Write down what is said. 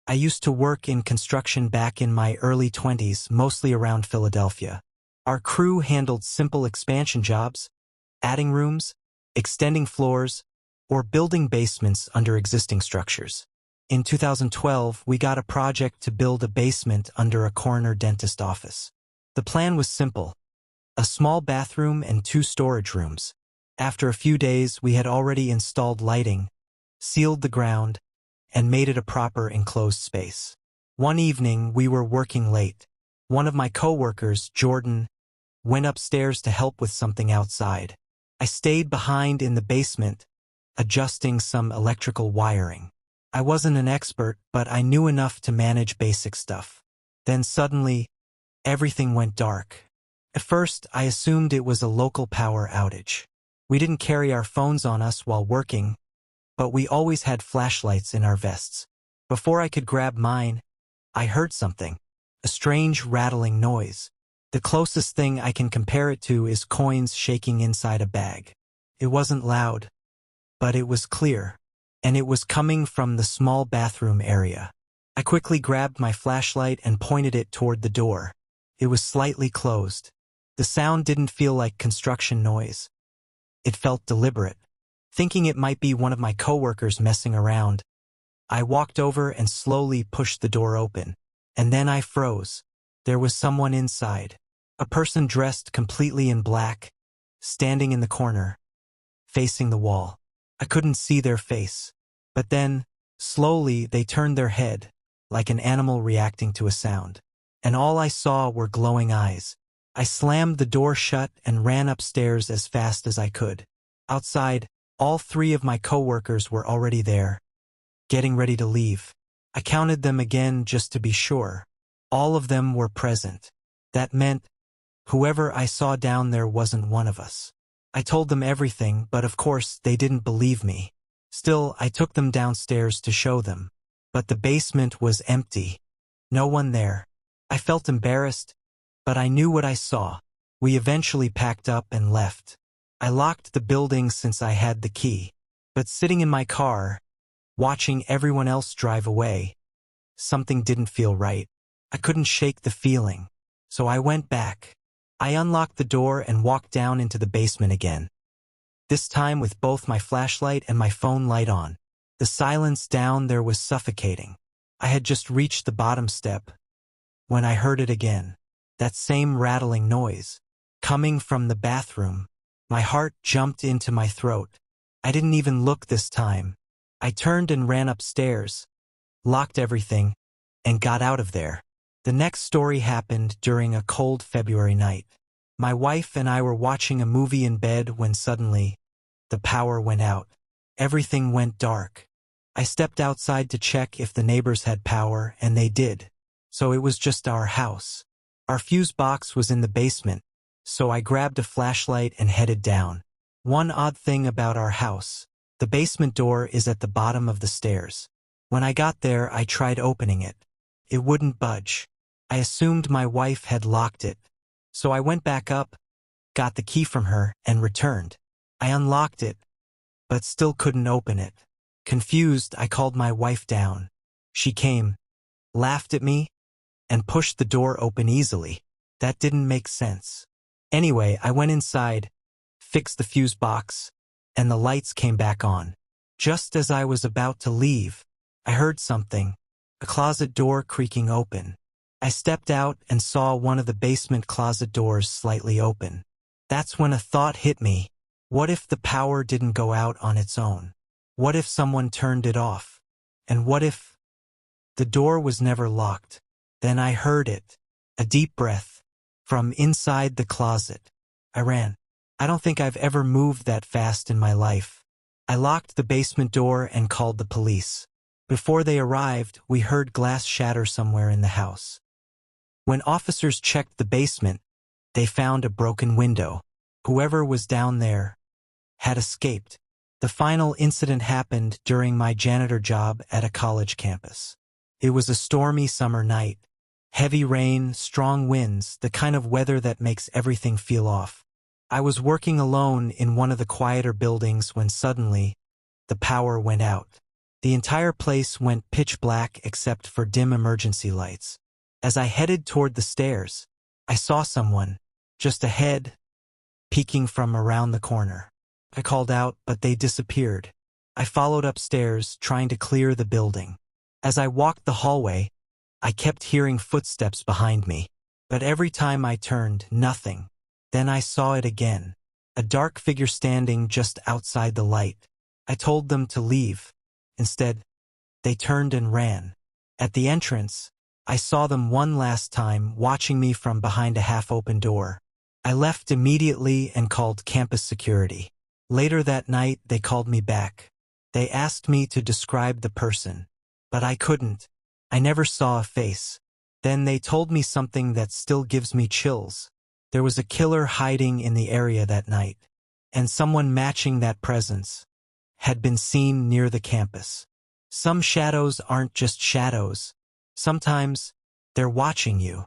I used to work in construction back in my early 20s, mostly around Philadelphia. Our crew handled simple expansion jobs, adding rooms, extending floors, or building basements under existing structures. In 2012, we got a project to build a basement under a coroner dentist office. The plan was simple: a small bathroom and 2 storage rooms. After a few days, we had already installed lighting, sealed the ground, and made it a proper enclosed space. One evening, we were working late. One of my coworkers, Jordan, went upstairs to help with something outside. I stayed behind in the basement, adjusting some electrical wiring. I wasn't an expert, but I knew enough to manage basic stuff. Then suddenly, everything went dark. At first, I assumed it was a local power outage. We didn't carry our phones on us while working, but we always had flashlights in our vests. Before I could grab mine, I heard something, a strange rattling noise. The closest thing I can compare it to is coins shaking inside a bag. It wasn't loud, but it was clear, and it was coming from the small bathroom area. I quickly grabbed my flashlight and pointed it toward the door. It was slightly closed. The sound didn't feel like construction noise. It felt deliberate. Thinking it might be one of my coworkers messing around, I walked over and slowly pushed the door open. And then I froze. There was someone inside. A person dressed completely in black, standing in the corner, facing the wall. I couldn't see their face. But then, slowly, they turned their head, like an animal reacting to a sound. And all I saw were glowing eyes. I slammed the door shut and ran upstairs as fast as I could. Outside, all 3 of my coworkers were already there, getting ready to leave. I counted them again just to be sure. All of them were present. That meant whoever I saw down there wasn't one of us. I told them everything, but of course they didn't believe me. Still, I took them downstairs to show them. But the basement was empty. No one there. I felt embarrassed, but I knew what I saw. We eventually packed up and left. I locked the building since I had the key. But sitting in my car, watching everyone else drive away, something didn't feel right. I couldn't shake the feeling. So I went back. I unlocked the door and walked down into the basement again. This time with both my flashlight and my phone light on. The silence down there was suffocating. I had just reached the bottom step when I heard it again. That same rattling noise, coming from the bathroom. My heart jumped into my throat. I didn't even look this time. I turned and ran upstairs, locked everything, and got out of there. The next story happened during a cold February night. My wife and I were watching a movie in bed when suddenly, the power went out. Everything went dark. I stepped outside to check if the neighbors had power, and they did. So it was just our house. Our fuse box was in the basement, so I grabbed a flashlight and headed down. One odd thing about our house: the basement door is at the bottom of the stairs. When I got there, I tried opening it. It wouldn't budge. I assumed my wife had locked it. So I went back up, got the key from her, and returned. I unlocked it, but still couldn't open it. Confused, I called my wife down. She came, laughed at me, and pushed the door open easily. That didn't make sense. Anyway, I went inside, fixed the fuse box, and the lights came back on. Just as I was about to leave, I heard something, a closet door creaking open. I stepped out and saw one of the basement closet doors slightly open. That's when a thought hit me. What if the power didn't go out on its own? What if someone turned it off? And what if the door was never locked? Then I heard it, a deep breath, from inside the closet. I ran. I don't think I've ever moved that fast in my life. I locked the basement door and called the police. Before they arrived, we heard glass shatter somewhere in the house. When officers checked the basement, they found a broken window. Whoever was down there had escaped. The final incident happened during my janitor job at a college campus. It was a stormy summer night. Heavy rain, strong winds, the kind of weather that makes everything feel off. I was working alone in one of the quieter buildings when suddenly, the power went out. The entire place went pitch black except for dim emergency lights. As I headed toward the stairs, I saw someone, just ahead, peeking from around the corner. I called out, but they disappeared. I followed upstairs, trying to clear the building. As I walked the hallway, I kept hearing footsteps behind me. But every time I turned, nothing. Then I saw it again. A dark figure standing just outside the light. I told them to leave. Instead, they turned and ran. At the entrance, I saw them one last time, watching me from behind a half-open door. I left immediately and called campus security. Later that night, they called me back. They asked me to describe the person, but I couldn't. I never saw a face. Then they told me something that still gives me chills. There was a killer hiding in the area that night, and someone matching that presence had been seen near the campus. Some shadows aren't just shadows. Sometimes they're watching you.